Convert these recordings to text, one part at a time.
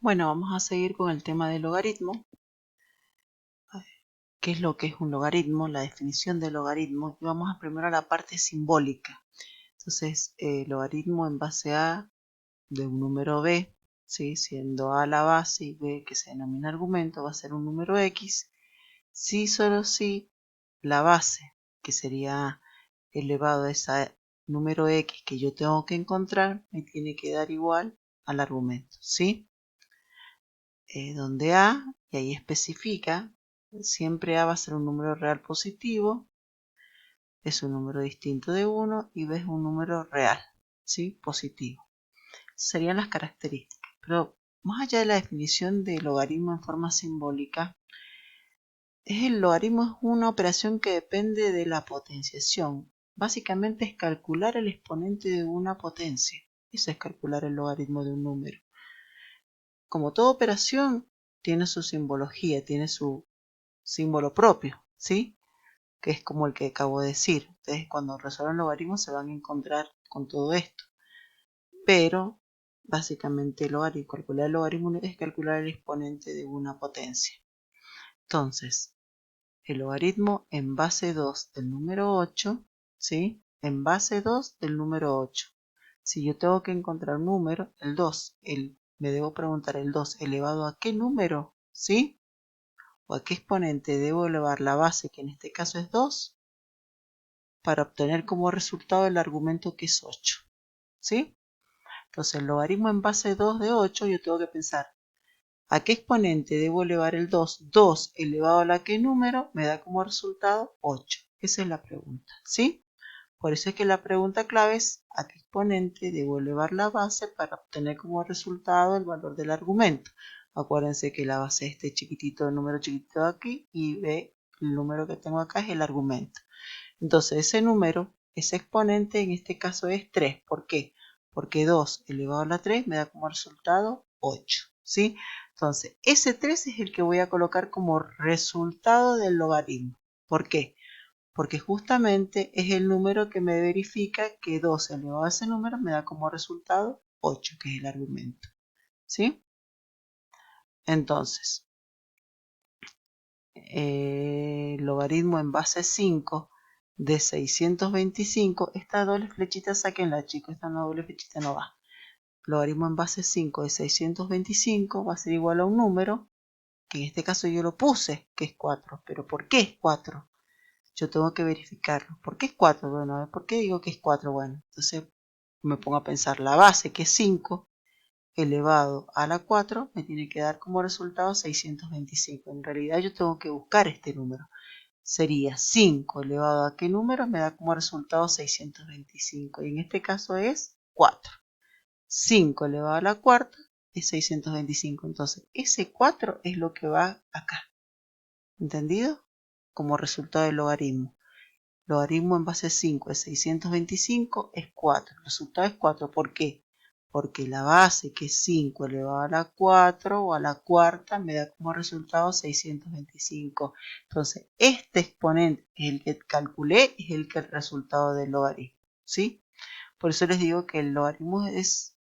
Bueno, vamos a seguir con el tema del logaritmo. ¿Qué es lo que es un logaritmo? La definición del logaritmo. Y vamos a primero a la parte simbólica. Entonces, logaritmo en base a de un número b, ¿sí? Siendo a la base y b que se denomina argumento, va a ser un número x. Si solo si la base, que sería elevado a ese número x que yo tengo que encontrar, me tiene que dar igual al argumento, ¿sí? Donde a, y ahí especifica, siempre a va a ser un número real positivo, es un número distinto de 1 y b es un número real, ¿sí? Positivo. Serían las características. Pero más allá de la definición de logaritmo en forma simbólica, el logaritmo es una operación que depende de la potenciación. Básicamente es calcular el exponente de una potencia. Eso es calcular el logaritmo de un número. Como toda operación, tiene su simbología, tiene su símbolo propio, ¿sí? Que es como el que acabo de decir. Ustedes cuando resuelvan logaritmos se van a encontrar con todo esto. Pero, básicamente, calcular el logaritmo es calcular el exponente de una potencia. Entonces, el logaritmo en base 2 del número 8, ¿sí? En base 2 del número 8. Si yo tengo que encontrar un número, el 2, me debo preguntar el 2 elevado a qué número, ¿sí? O a qué exponente debo elevar la base, que en este caso es 2, para obtener como resultado el argumento que es 8, ¿sí? Entonces el logaritmo en base 2 de 8, yo tengo que pensar, ¿a qué exponente debo elevar el 2? 2 elevado a la qué número me da como resultado 8. Esa es la pregunta, ¿sí? Por eso es que la pregunta clave es ¿a qué exponente debo elevar la base para obtener como resultado el valor del argumento? Acuérdense que la base es este chiquitito, el número chiquitito de aquí, y B, el número que tengo acá es el argumento. Entonces ese número, ese exponente en este caso es 3. ¿Por qué? Porque 2 elevado a la 3 me da como resultado 8, ¿sí? Entonces ese 3 es el que voy a colocar como resultado del logaritmo. ¿Por qué? Porque justamente es el número que me verifica que 2 elevado a ese número me da como resultado 8, que es el argumento, ¿sí? Entonces, logaritmo en base 5 de 625, esta doble flechita sáquenla, chicos, esta doble flechita no va. Logaritmo en base 5 de 625 va a ser igual a un número, que en este caso yo lo puse, que es 4. ¿Pero por qué es 4? Yo tengo que verificarlo. ¿Por qué es 4? Bueno, a ver, ¿por qué digo que es 4? Bueno, entonces me pongo a pensar, la base que es 5 elevado a la 4 me tiene que dar como resultado 625. En realidad yo tengo que buscar este número. Sería 5 elevado a qué número me da como resultado 625. Y en este caso es 4. 5 elevado a la cuarta es 625. Entonces ese 4 es lo que va acá. ¿Entendido? Como resultado del logaritmo. Logaritmo en base 5 de 625 es 4. El resultado es 4. ¿Por qué? Porque la base, que es 5 elevado a la 4 o a la cuarta, me da como resultado 625. Entonces, este exponente, que es el que calculé, es el que es el resultado del logaritmo, ¿sí? Por eso les digo que el logaritmo es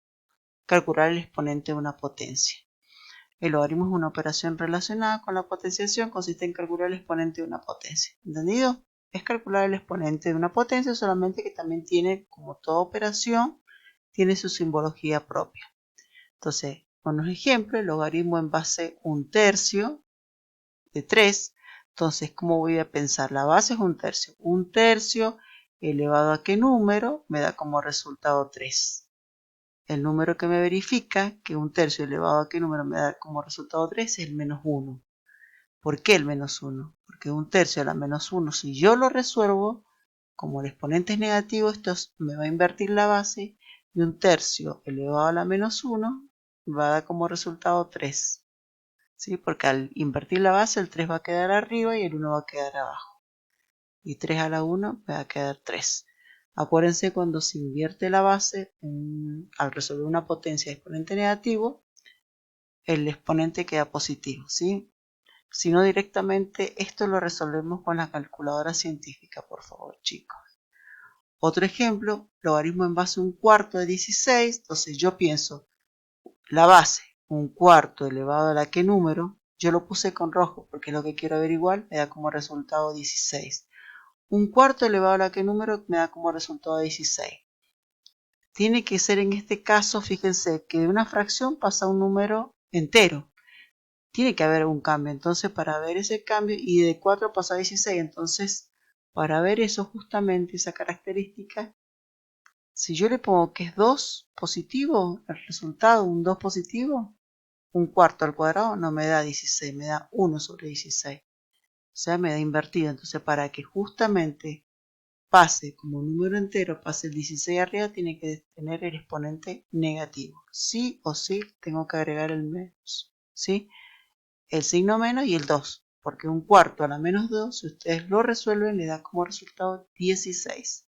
calcular el exponente de una potencia. El logaritmo es una operación relacionada con la potenciación, consiste en calcular el exponente de una potencia. ¿Entendido? Es calcular el exponente de una potencia, solamente que también tiene, como toda operación, tiene su simbología propia. Entonces, con un ejemplo, el logaritmo en base 1/3 de 3. Entonces, ¿cómo voy a pensar? La base es 1/3. 1/3 elevado a qué número me da como resultado 3. El número que me verifica que 1/3 elevado a qué número me da como resultado 3 es el menos 1. ¿Por qué el menos 1? Porque 1/3 a la menos 1, si yo lo resuelvo, como el exponente es negativo, esto me va a invertir la base, y 1/3 elevado a la menos 1 va a dar como resultado 3. ¿Sí? Porque al invertir la base, el 3 va a quedar arriba y el 1 va a quedar abajo. Y 3 a la 1 me va a quedar 3. Acuérdense, cuando se invierte la base, al resolver una potencia de exponente negativo, el exponente queda positivo, ¿sí? Si no, directamente esto lo resolvemos con la calculadora científica, por favor, chicos. Otro ejemplo, logaritmo en base 1/4 de 16. Entonces yo pienso, la base, un cuarto elevado a la que número, yo lo puse con rojo porque es lo que quiero averiguar, me da como resultado 16. Un cuarto elevado a la que número me da como resultado 16. Tiene que ser en este caso, fíjense, que de una fracción pasa a un número entero. Tiene que haber un cambio, entonces para ver ese cambio, y de 4 pasa a 16, entonces para ver eso justamente, esa característica, si yo le pongo que es 2 positivo, el resultado, un 2 positivo, un cuarto al cuadrado no me da 16, me da 1 sobre 16. O sea, me da invertido. Entonces, para que justamente pase como un número entero, pase el 16 arriba, tiene que tener el exponente negativo. Sí o sí tengo que agregar el menos, ¿sí? El signo menos y el 2. Porque un cuarto a la menos 2, si ustedes lo resuelven, le da como resultado 16.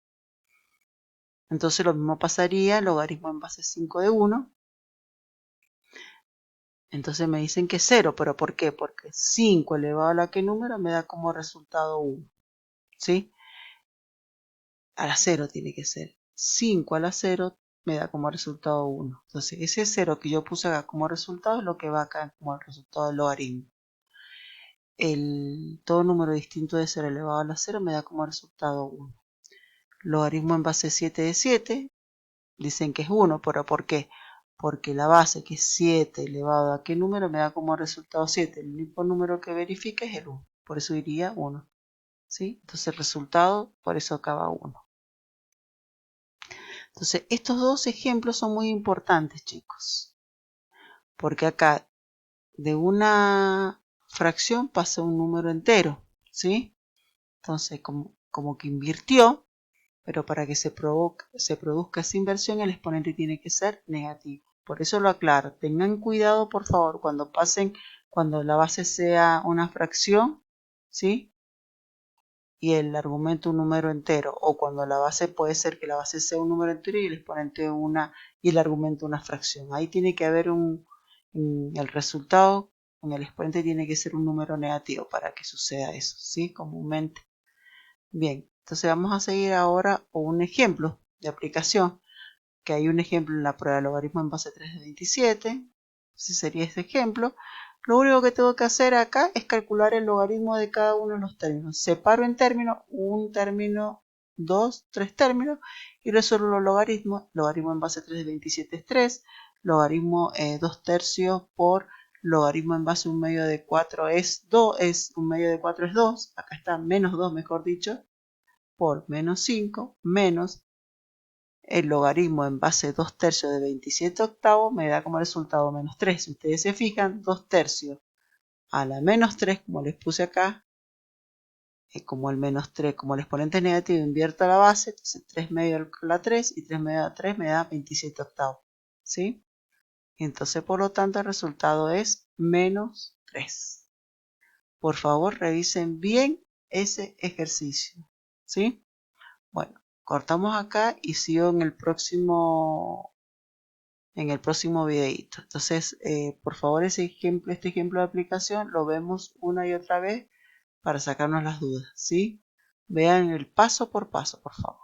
Entonces lo mismo pasaría, logaritmo en base 5 de 1. Entonces me dicen que es 0, pero ¿por qué? Porque 5 elevado a la que número me da como resultado 1, ¿sí? A la 0 tiene que ser. 5 a la 0 me da como resultado 1. Entonces ese 0 que yo puse acá como resultado es lo que va acá como el resultado del logaritmo. Todo número distinto de 0 elevado a la 0 me da como resultado 1. Logaritmo en base 7 de 7, dicen que es 1, pero ¿por qué? Porque la base, que es 7 elevado a qué número, me da como resultado 7. El único número que verifica es el 1. Por eso iría 1. ¿Sí? Entonces el resultado, por eso acaba 1. Entonces estos dos ejemplos son muy importantes, chicos. Porque acá de una fracción pasa un número entero. ¿Sí? Entonces como que invirtió, pero para que se produzca esa inversión el exponente tiene que ser negativo. Por eso lo aclaro. Tengan cuidado, por favor, cuando la base sea una fracción, ¿sí? Y el argumento un número entero, o cuando la base puede ser que la base sea un número entero y el exponente y el argumento una fracción. Ahí tiene que haber el resultado, en el exponente tiene que ser un número negativo para que suceda eso, ¿sí? Comúnmente. Bien, entonces vamos a seguir ahora un ejemplo de aplicación, que hay un ejemplo en la prueba de logaritmo en base 3 de 27, ese sería este ejemplo. Lo único que tengo que hacer acá es calcular el logaritmo de cada uno de los términos. Separo en términos, un término, 2, 3 términos, y resuelvo los logaritmos. Logaritmo en base 3 de 27 es 3, logaritmo 2 tercios por logaritmo en base 1 medio de 4 es 2, 1 medio de 4 es 2, acá está menos 2 mejor dicho, por menos 5, menos el logaritmo en base 2 tercios de 27 octavos me da como resultado menos 3. Si ustedes se fijan, 2 tercios a la menos 3, como les puse acá, como el menos 3, como el exponente es negativo, invierto la base, entonces 3 medio a la 3 y 3 medio a la 3 me da 27 octavos. ¿Sí? Entonces, por lo tanto, el resultado es menos 3. Por favor, revisen bien ese ejercicio. ¿Sí? Bueno, cortamos acá y sigo en el próximo videito. Entonces, por favor, este ejemplo de aplicación lo vemos una y otra vez para sacarnos las dudas, ¿sí? Vean el paso por paso, por favor.